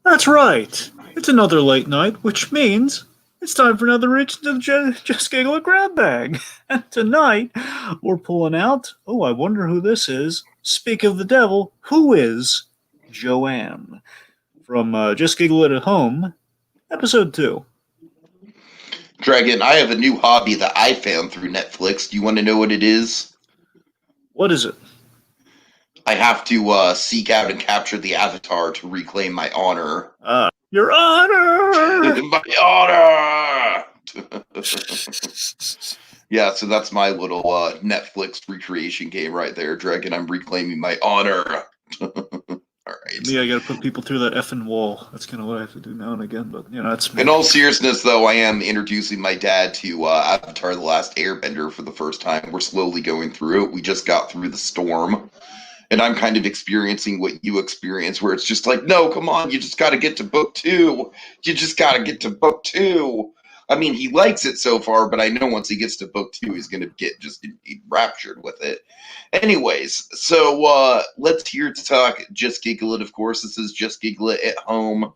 That's right. It's another late night, which means it's time for another reach into the Just Giggle a grab bag. And tonight, we're pulling out. Oh, I wonder who this is. Speak of the devil, who is Joann from Just Giggle It at Home, episode 2. Dragon, I have a new hobby that I found through Netflix. Do you want to know what it is? What is it? I have to seek out and capture the avatar to reclaim my honor. Your honor! My honor! Yeah, so that's my little Netflix recreation game right there, Dragon. I'm reclaiming my honor. All right. Me, I gotta put people through that effing wall. That's kind of what I have to do now and again, but, that's me. In all seriousness, though, I am introducing my dad to Avatar The Last Airbender for the first time. We're slowly going through it. We just got through the storm. And I'm kind of experiencing what you experience, where it's just like, no, come on, you just got to get to book 2. You just got to get to book 2. I mean, he likes it so far, but I know once he gets to book 2, he's going to get just enraptured with it. Anyways, so let's hear to talk Just Giggle It, of course. This is Just Giggle It at Home,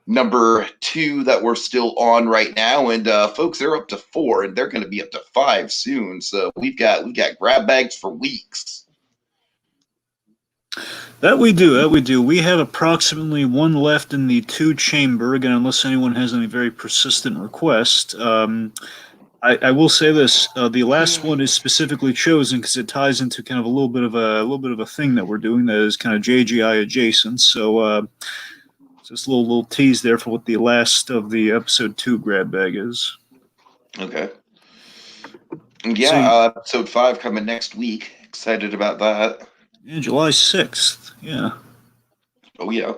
number 2 that we're still on right now. And folks, they're up to 4, and they're going to be up to 5 soon. So we've got grab bags for weeks. That we do. We have approximately 1 left in the 2 chamber, again, unless anyone has any very persistent request. I will say this: the last one is specifically chosen because it ties into kind of a little bit of a thing that we're doing that is kind of JGI adjacent. So just a little tease there for what the last of the episode 2 grab bag is. Okay. Yeah, episode 5 coming next week. Excited about that. Yeah, July 6th. Yeah. Oh, yeah.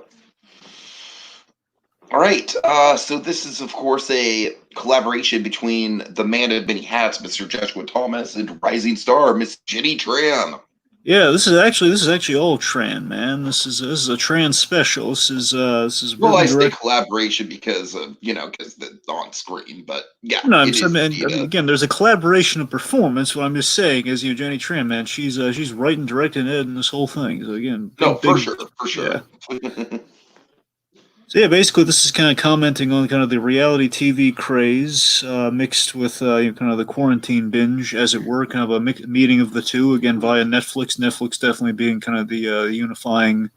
All right. So this is, of course, a collaboration between the man of many hats, Mr. Joshua Thomas, and rising star, Miss Jenny Tran. Yeah, this is actually all Tran, man. This is a Tran special. This is well, I say collaboration because because it's on screen, but yeah. No, again, there's a collaboration of performance. What I'm just saying is, Jenny Tran, man, she's writing, directing, editing this whole thing. So again, for sure. Yeah. So yeah, basically, this is kind of commenting on kind of the reality TV craze mixed with kind of the quarantine binge, as it were, kind of a meeting of the two again via Netflix. Netflix definitely being kind of the unifying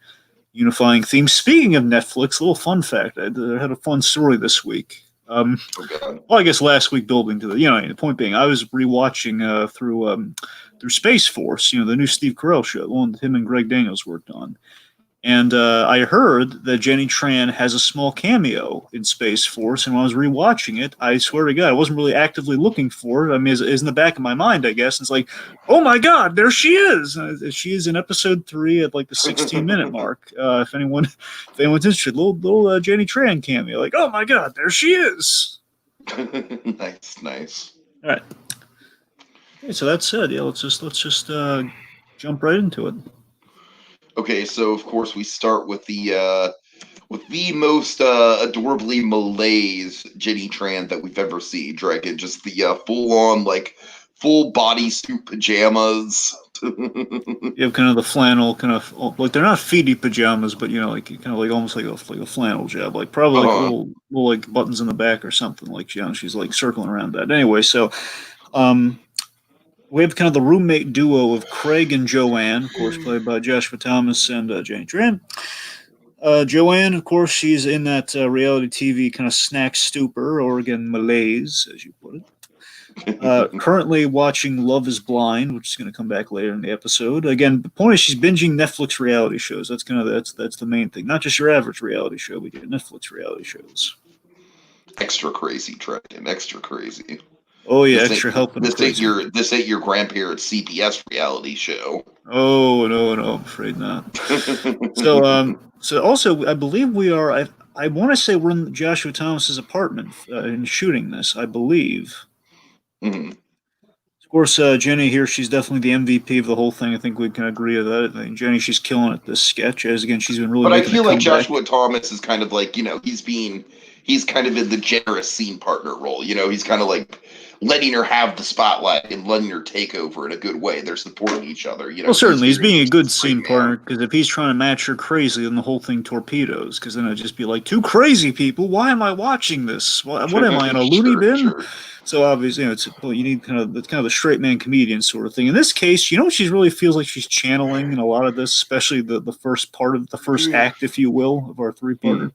theme. Speaking of Netflix, a little fun fact: I had a fun story this week. Well, I guess last week, building to the point being, I was rewatching through Space Force, the new Steve Carell show, the one that him and Greg Daniels worked on. And I heard that Jenny Tran has a small cameo in Space Force, and when I was rewatching it, I swear to God, I wasn't really actively looking for it. I mean, it's in the back of my mind, I guess. It's like, oh my God, there she is! She is in episode 3 at like the 16-minute mark. If anyone's interested, little Jenny Tran cameo, like, oh my God, there she is! Nice. All right. Okay, so that said, yeah, let's just jump right into it. Okay, so of course we start with the most adorably malaise Jenny Tran that we've ever seen, Dragon. Just the full bodysuit pajamas. You have kind of the flannel, kind of like they're not feety pajamas, but almost like a flannel job, like probably like little like buttons in the back or something. Like she's like circling around that. Anyway, so we have kind of the roommate duo of Craig and Joann, of course, played by Joshua Thomas and Jenny Tran. Joann, of course, she's in that reality TV kind of snack stupor, or again, malaise, as you put it. Currently watching Love is Blind, which is going to come back later in the episode. Again, the point is she's binging Netflix reality shows. That's the main thing. Not just your average reality show. We get Netflix reality shows. Extra crazy, Dragon. Extra crazy. Oh yeah, extra help. This ain't your grandparents' CBS reality show. Oh no, I'm afraid not. So also, I believe we are. I want to say we're in Joshua Thomas's apartment in shooting this. I believe. Mm-hmm. Of course, Jenny here. She's definitely the MVP of the whole thing. I think we can agree with that. I think Jenny, she's killing it this sketch. As again, she's been really. But I feel like Joshua Thomas is kind of like he's kind of in the generous scene partner role. He's kind of like letting her have the spotlight and letting her take over in a good way. They're supporting each other. Well, certainly, he's very being a much good the scene straight man. partner, because if he's trying to match her crazy, then the whole thing torpedoes, because then it'd just be like, two crazy people, why am I watching this? What am I, in a loony Sure, bin? sure. So obviously, you need kind of the straight man comedian sort of thing. In this case, she really feels like she's channeling in a lot of this, especially the first part of the first act, if you will, of our three-parter.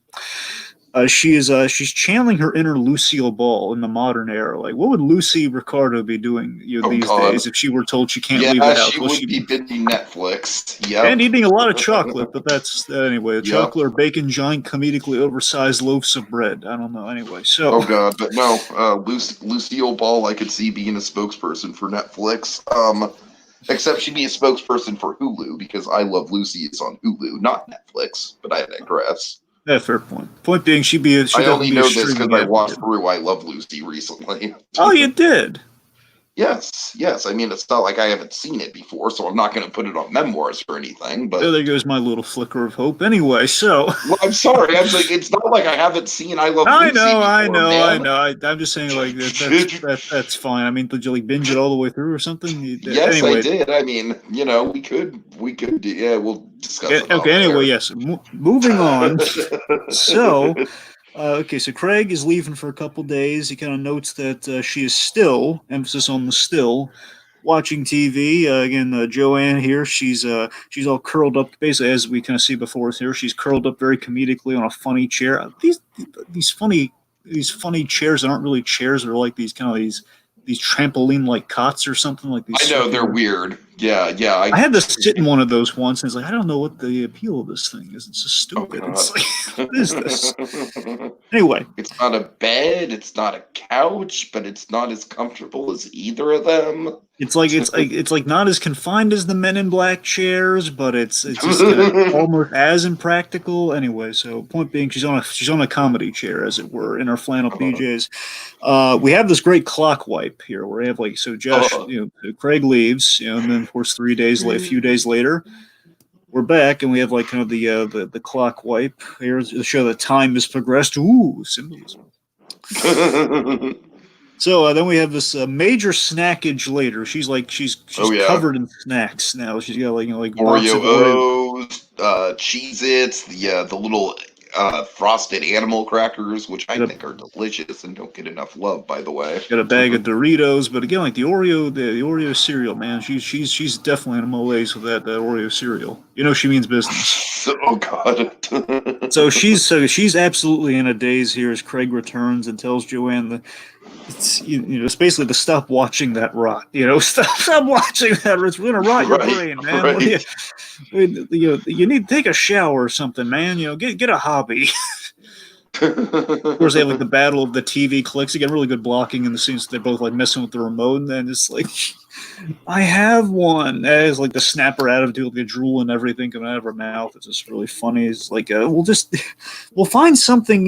She's channeling her inner Lucille Ball in the modern era. Like, what would Lucy Ricardo be doing Oh these God. days if she were told she can't leave Yeah, the house? she Well, would be binging Netflix. and Yep. eating a lot of chocolate, but that's anyway. Yep. Chocolate or bacon, giant comedically oversized loaves of bread. I don't know. Anyway, so Oh God, but no, Lucille Ball, I could see being a spokesperson for Netflix. Except she'd be a spokesperson for Hulu because I Love Lucy is on Hulu, not Netflix. But I digress. yeah, fair point. Point being, she'd I definitely only be a know this because streaming I watched advocate. through I Love Lucy recently. Oh, you did. Yes. I mean, it's not like I haven't seen it before, so I'm not going to put it on memoirs or anything. Oh, But there goes my little flicker of hope. Anyway, so well, I'm sorry. I'm like, it's not like I haven't seen I Love I Lucy know, I before, know, I man. know. I'm just saying, like that's fine. I mean, did you like binge it all the way through or something? Yes, I Anyway, did. I mean, we could do, yeah, we'll discuss it okay. off Anyway, air. yes. Moving on. So, okay, so Craig is leaving for a couple days. He kind of notes that she is still, emphasis on the still, watching TV. Again, Joann here, she's all curled up, basically as we kind of see before us here. She's curled up very comedically on a funny chair. These funny chairs that aren't really chairs. They're like these kind of these trampoline like cots or something, like these I know they're circular. weird. Yeah. I had to sit in one of those once, and it's like I don't know what the appeal of this thing is. It's just Oh stupid. God. It's like what is this? Anyway, It's not a bed. It's not a couch, but it's not as comfortable as either of them. it's like not as confined as the Men in Black chairs, but it's just kind of almost as impractical. Anyway, so point being, she's on a comedy chair, as it were, in her flannel PJs. We have this great clock wipe here, where we have like so Josh, Uh, Craig leaves, and then of course a few days later, we're back, and we have like kind of the clock wipe here to show that time has progressed. Ooh, symbolism. So then we have this major snackage later. She's oh yeah. covered in snacks now. She's got like box Oreo of Oreo. O's, Cheez-Its, the little frosted animal crackers, which I Got a, think are delicious and don't get enough love, by the way. got a bag of Doritos, but again, like the Oreo cereal, man. She's definitely in a malaise with that Oreo cereal. She means business. Oh God. So she's absolutely in a daze here as Craig returns and tells Joann that it's basically to stop watching that rot. Stop watching that. It's going to rot your Right, brain, man. right. You need to take a shower or something, man. Get a hobby. Of course, they have like the battle of the TV clicks. You get really good blocking in the scenes. They're both like messing with the remote, and then it's like, I have one. As like the snapper attitude, the drool and everything coming out of her mouth. It's just really funny. It's like we'll find something.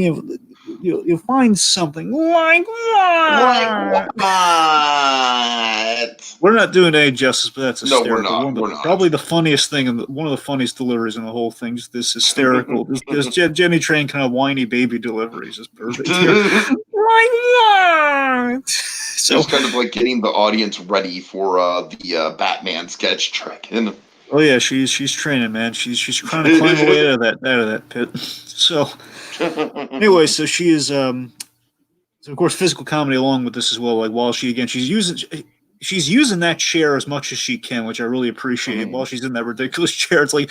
You'll find something like Like what? what? We're not doing any justice, but that's No, we're hysterical. not. We're not. Probably the funniest thing, and one of the funniest deliveries in the whole thing is this hysterical. This Jenny Tran kind of whiny baby delivery is perfect here. Like what? So, Just kind of like getting the audience ready for the Batman sketch Dragon. oh yeah, she's training, man. She's trying to climb away out of that pit. So anyway, so she is so of course physical comedy along with this as well. Like while she's using that chair as much as she can, which I really appreciate. While she's in that ridiculous chair, it's like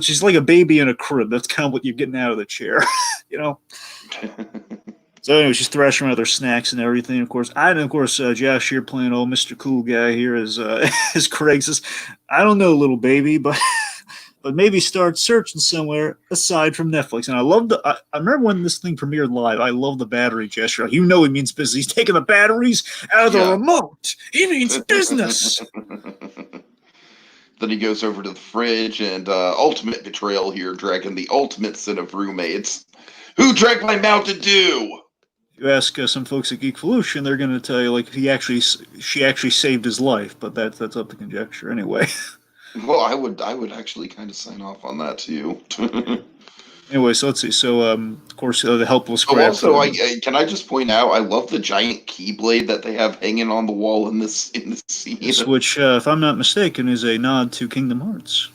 she's like a baby in a crib. That's kind of what you're getting out of the chair, you know. So anyway, she's thrashing around with her snacks and everything. Of course, Josh here playing old Mr. Cool Guy here as Craig says, "I don't know, little baby, but maybe start searching somewhere aside from Netflix." And I remember when this thing premiered live. I love the battery gesture. He means business. He's taking the batteries out of the remote. He means business. Then he goes over to the fridge and ultimate betrayal here, dragging the ultimate sin of roommates. Who drank my Mountain Dew? You ask some folks at Geekvolution, they're going to tell you like she actually saved his life, but that's up to conjecture anyway. Well, I would actually kind of sign off on that too. Anyway, so let's see. So, of course, the helpless Oh, grab. also, I can I just point out, I love the giant keyblade that they have hanging on the wall in this scene. Which, if I'm not mistaken, is a nod to Kingdom Hearts.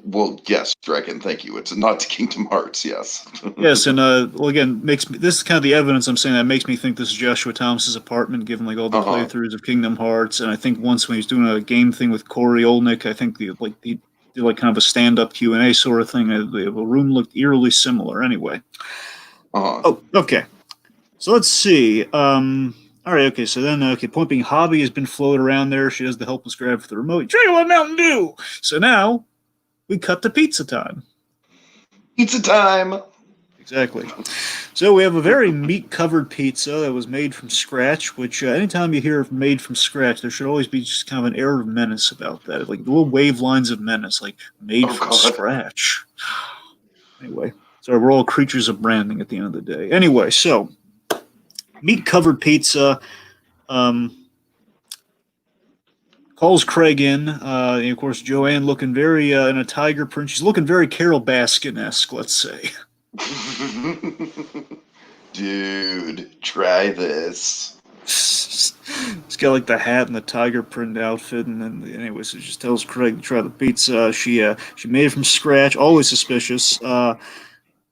Well, yes, Dragon, thank you. It's not to Kingdom Hearts, yes. Yes, and well, again, makes me, this is kind of the evidence I'm saying that makes me think this is Joshua Thomas's apartment, given like all the Uh-huh. playthroughs of Kingdom Hearts, and I think once when he's doing a game thing with Corey Olnick, I think he did like kind of a stand-up Q&A sort of thing. The room looked eerily similar. Anyway, Uh-huh. oh, okay, so let's see. All right, okay, so then okay, point being, Hobby has been floated around there. She does the helpless grab for the remote. Drink one Mountain Dew. So now we cut to pizza time. Pizza time! Exactly. So we have a very meat-covered pizza that was made from scratch, which anytime you hear of made from scratch, there should always be just kind of an air of menace about that. Like little wave lines of menace, like made Oh, from God. scratch. Anyway, so we're all creatures of branding at the end of the day. Anyway, so meat-covered pizza. Calls Craig in. And of course, Joann looking very in a tiger print. She's looking very Carol Baskin-esque, let's say. Dude, try this. He's got like the hat and the tiger print outfit, and then anyway, so she just tells Craig to try the pizza. She made it from scratch. Always suspicious.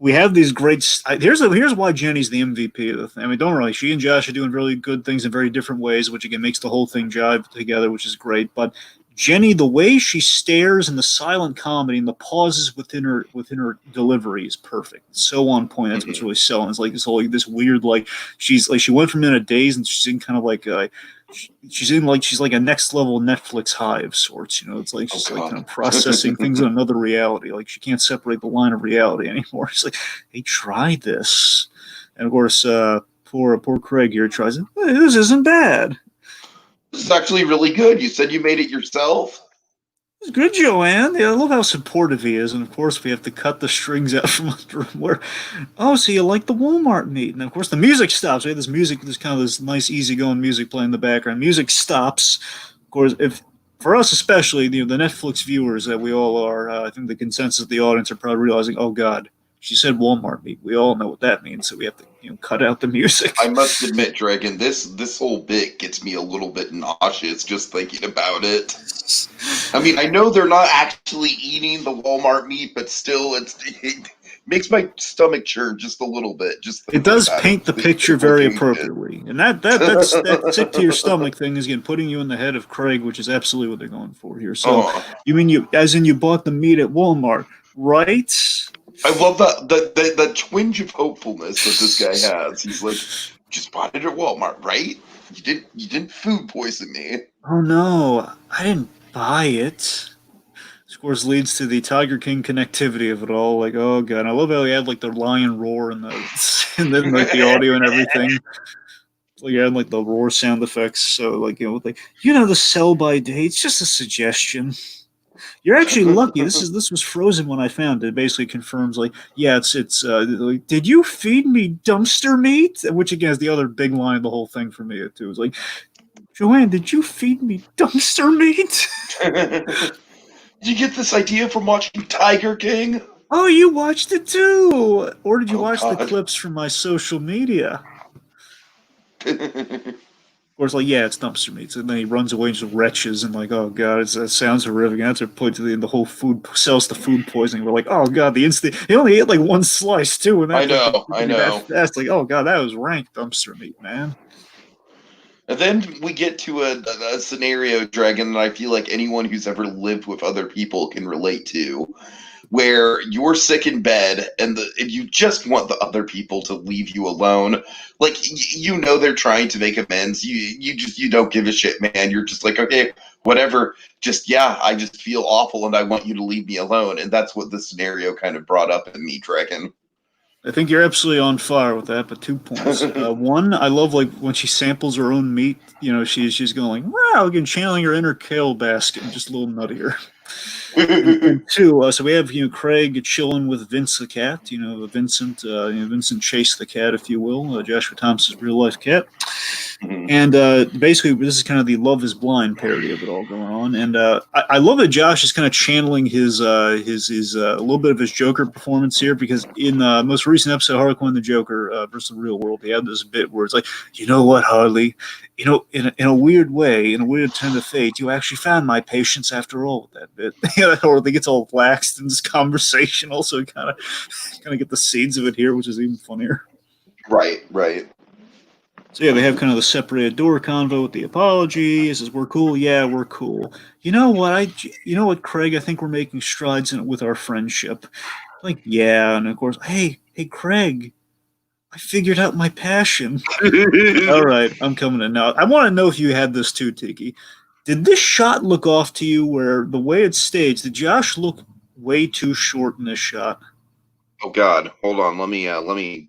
We have these great. Here's why Jenny's the MVP of the thing. I mean, don't worry. She and Josh are doing really good things in very different ways, which again makes the whole thing jive together, which is great. But Jenny, the way she stares and the silent comedy and the pauses within her delivery is perfect. It's so on point. That's what's really selling. It's like this whole this weird like she went from in a daze and she's in kind of like she's like a next level Netflix high of sorts. You know, it's like she's like kind of processing things in another reality. Like she can't separate the line of reality anymore. She's like, hey, try this, and of course, poor Craig here tries it. Hey, this isn't bad. This is actually really good. You said you made it yourself? It's good, Joann. Yeah, I love how supportive he is, and of course we have to cut the strings out from under him. Where, oh, so you like the Walmart meat? And of course the music stops. We have this music, this kind of this nice, easygoing music playing in the background. Music stops. Of course, if for us especially, the Netflix viewers that we all are, I think the consensus of the audience are probably realizing, oh God, she said Walmart meat. We all know what that means, so we have to cut out the music. I must admit, Dragon, this whole bit gets me a little bit nauseous just thinking about it. I mean, I know they're not actually eating the Walmart meat, but still, it makes my stomach churn just a little bit. Just It does paint the picture very appropriately, and that sick to your stomach thing is again putting you in the head of Craig, which is absolutely what they're going for here. So, you mean you bought the meat at Walmart, right? I love the twinge of hopefulness that this guy has. He's like, just bought it at Walmart, right? You didn't food poison me. Oh no, I didn't buy it. Of course, leads to the Tiger King connectivity of it all. Like, oh god, I love how he had like the lion roar and and then like the audio and everything. Like, he had like the roar sound effects. So like the sell by date. It's just a suggestion. You're actually lucky. This was frozen when I found it. It basically confirms like, yeah, it's like, did you feed me dumpster meat? Which again is the other big line of the whole thing for me too. It's like, Joann, did you feed me dumpster meat? Did you get this idea from watching Tiger King? Oh, you watched it too, or did you watch God. the clips from my social media? Or it's like, yeah, it's dumpster meat. And then he runs away and just retches and like, oh god, it sounds horrific. And that's their point to the whole food sells to food poisoning. We're like, oh god, the instant he only ate like one slice too, and I know. That fast. Like, oh god, that was rank dumpster meat, man. And then we get to a scenario, Dragon, that I feel like anyone who's ever lived with other people can relate to, where you're sick in bed and you just want the other people to leave you alone. Like they're trying to make amends. You don't give a shit, man. You're just like, okay, whatever. Just I just feel awful and I want you to leave me alone. And that's what this scenario kind of brought up in me, Dragon. I think you're absolutely on fire with that, but 2 points. One, I love like when she samples her own meat. She's going like, wow, again, channeling her inner kale basket and just a little nuttier. and two, so we have Craig chilling with Vince the cat. Vincent Chase the cat, if you will, Joshua Thomas's real life cat. And basically, this is kind of the Love Is Blind parody of it all going on. And I love that Josh is kind of channeling his a little bit of his Joker performance here, because in the most recent episode of Harley Quinn the Joker versus the Real World, he had this bit where it's like, you know what, Harley, you know, in a weird way, in a weird turn of fate, you actually found my patience after all with that bit. Or they gets all waxed in this conversation. Also, kind of get the seeds of it here, which is even funnier. Right, right. So yeah, they have kind of the separated door convo with the apology. He says, "We're cool. Yeah, we're cool. You know what? You know what, Craig? I think we're making strides in it with our friendship. Like, yeah, and of course, hey, Craig, I figured out my passion. All right, I'm coming in now. I want to know if you had this too, Tiki. Did this shot look off to you? Where the way it's staged, did Josh look way too short in this shot? Oh God, hold on. Let me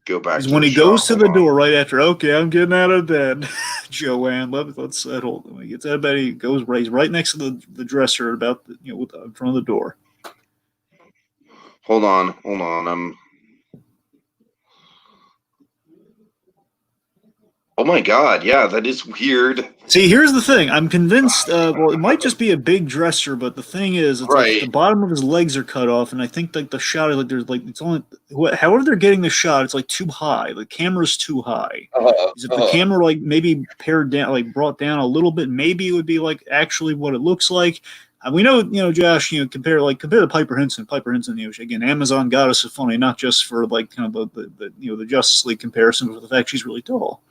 go back Because to when the he shot. goes to Hold the on. door right after, okay, I'm getting out of bed, Joann, let's settle. When he gets out of bed, he goes right, he's right next to the dresser, about in front of the door. Hold on. Oh my God, yeah, that is weird. See, here's the thing. I'm convinced. Well, it might just be a big dresser, but the thing is, it's like Right. the bottom of his legs are cut off, and I think like the shot, like there's like it's only however they're getting the shot, it's like too high. The camera's too high. Is if the camera like maybe pared down, like brought down a little bit, maybe it would be like actually what it looks like. We know, Josh, compare to Piper Henson. Piper Henson, again, Amazon goddess of funny, not just for like kind of the Justice League comparison, but for the fact she's really tall.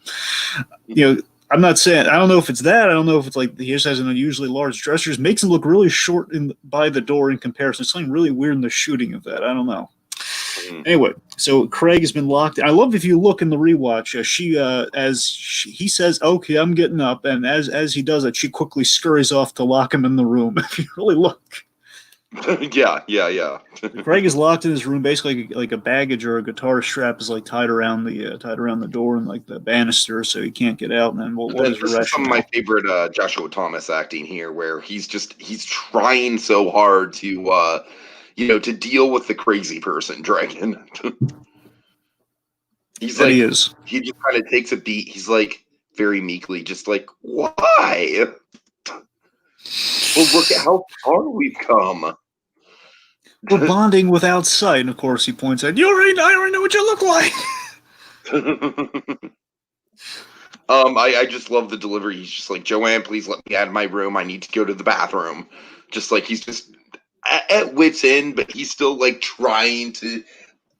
I'm not saying, I don't know if it's that. I don't know if it's like he just has an unusually large dresser. It makes him look really short by the door in comparison. It's something really weird in the shooting of that. I don't know. Anyway, so Craig has been locked. I love if you look in the rewatch. He says, "Okay, I'm getting up," and as he does it, she quickly scurries off to lock him in the room. If you really look, yeah. Craig is locked in his room, basically like a baggage or a guitar strap is like tied around the door and like the banister, so he can't get out. And then what is your rationale? This is some of my favorite Joshua Thomas acting here, where he's trying so hard to to deal with the crazy person, Dragon. He's like, he is. He just kind of takes a beat. He's like very meekly, just like, why? Well, look at how far we've come. We're bonding without sight. And of course, he points out, I already know what you look like. I just love the delivery. He's just like, Joann, please let me out of my room. I need to go to the bathroom. Just like he's just at wit's end, but he's still like trying to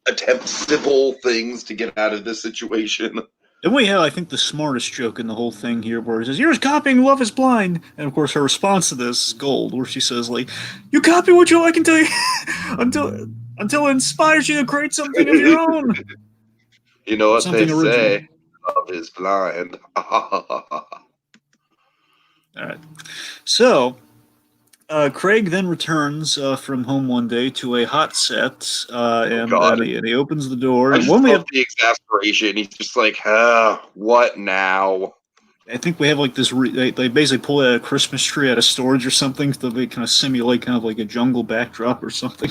attempt civil things to get out of this situation. And we have, I think, the smartest joke in the whole thing here, where he says, "You're copying Love Is Blind," and of course, her response to this is gold, where she says, "Like, you copy what you like until it inspires you to create something of your own." You know what something they original. say? Love is blind. All right, so. Craig then returns from home one day to a hot set, and he opens the door. I just love the exasperation. He's just like, what now? I think we have like this. They basically pull out a Christmas tree out of storage or something, so they kind of simulate kind of like a jungle backdrop or something.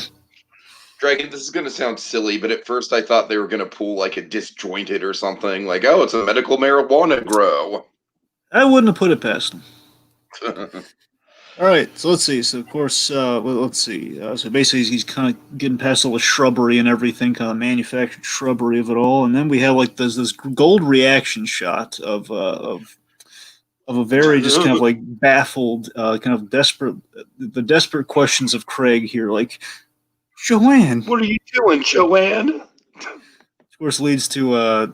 Dragon, this is going to sound silly, but at first I thought they were going to pull like a disjointed or something. Like, oh, it's a medical marijuana grow. I wouldn't have put it past them. All right, so let's see. So of course, let's see. So basically, he's kind of getting past all the shrubbery and everything, kind of manufactured shrubbery of it all, and then we have like this gold reaction shot of a very just kind of like baffled, kind of desperate, the desperate questions of Craig here, like, Joann, what are you doing, Joann? Of course, leads to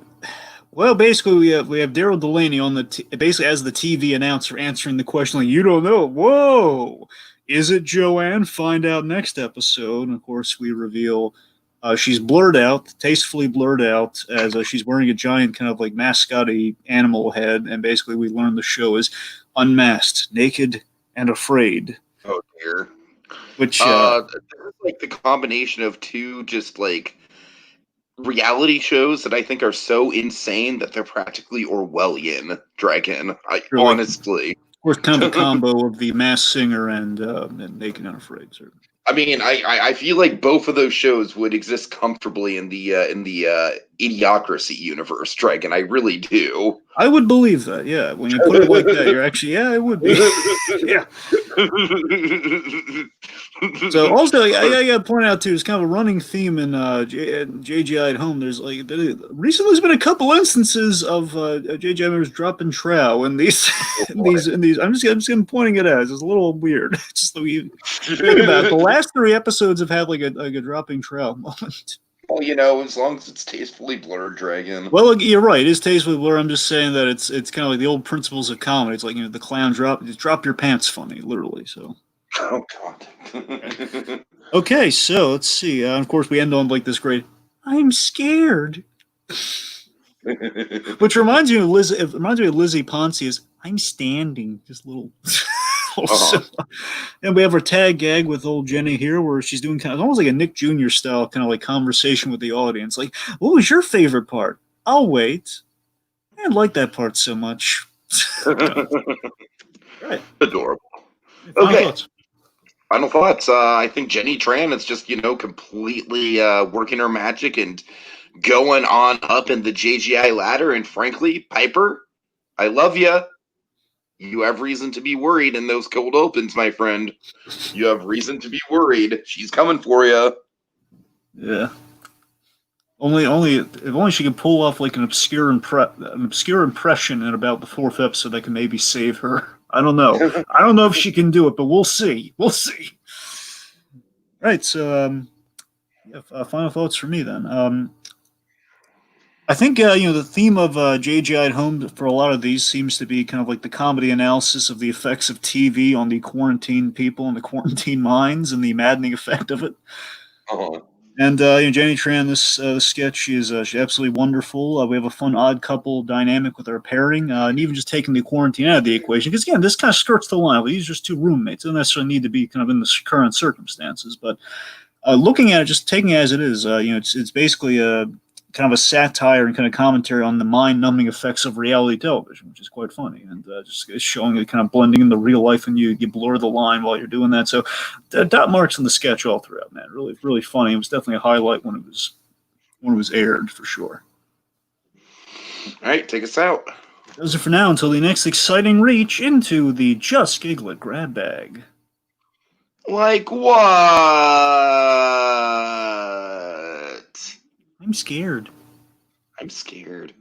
well, basically, we have Daryl Delaney on basically as the TV announcer answering the question, like, you don't know. Whoa, is it Joann? Find out next episode. And of course, we reveal she's blurred out, tastefully blurred out, as she's wearing a giant kind of like mascot-y animal head. And basically, we learn the show is unmasked, naked, and afraid. Oh dear. Which this is like the combination of two just like reality shows that I think are so insane that they're practically Orwellian, Dragon. Honestly. Of course, kind of a combo of the Masked Singer and Naked and Afraid. Certainly. I mean, I feel like both of those shows would exist comfortably in the Idiocracy universe, Dragon. I really do. I would believe that, yeah. When you put it like that, you're actually, yeah, it would be. Yeah. So also, I got to point out too, it's kind of a running theme in JGI at home. There's like recently there's been a couple instances of JGI members dropping trow in these, in these. I'm pointing it out. It's a little weird. It's just think about it. The last 3 episodes have had like a dropping trow moment. Well, you know, as long as it's tastefully blurred, Dragon. Well, you're right. It is tastefully blurred. I'm just saying that it's kind of like the old principles of comedy. It's like, the clown drop your pants funny, literally. So. Oh God. Okay, so let's see. Of course, we end on like this great. I'm scared, which reminds me of Liz. It reminds me of Lizzie Ponce's. I'm standing. Just little. And we have our tag gag with old Jenny here, where she's doing kind of almost like a Nick Jr. style kind of like conversation with the audience. Like, what was your favorite part? I'll wait. I didn't like that part so much. Right. Adorable. Final Okay. thoughts. Final thoughts. I think Jenny Tran is just, completely working her magic and going on up in the JGI ladder. And frankly, Piper, I love you. You have reason to be worried in those cold opens, my friend. You have reason to be worried. She's coming for you. Yeah. If only she could pull off like an obscure impression in about the 4th episode that can maybe save her. I don't know. I don't know if she can do it, but we'll see. We'll see. Right. So, final thoughts for me then. I think the theme of JGI at home for a lot of these seems to be kind of like the comedy analysis of the effects of TV on the quarantine people and the quarantine minds and the maddening effect of it. Uh-huh. And Jenny Tran, this sketch, she's absolutely wonderful. We have a fun odd couple dynamic with our pairing, and even just taking the quarantine out of the equation. Because again, this kind of skirts the line. These are just 2 roommates. They don't necessarily need to be kind of in the current circumstances. But looking at it, just taking it as it is, it's basically a kind of a satire and kind of commentary on the mind-numbing effects of reality television, which is quite funny, and just showing it kind of blending in the real life, and you blur the line while you're doing that. So, dot marks in the sketch all throughout, man. Really, really funny. It was definitely a highlight when it was aired for sure. All right, take us out. That was it for now. Until the next exciting reach into the Just Giggle It grab bag. Like what? I'm scared. I'm scared.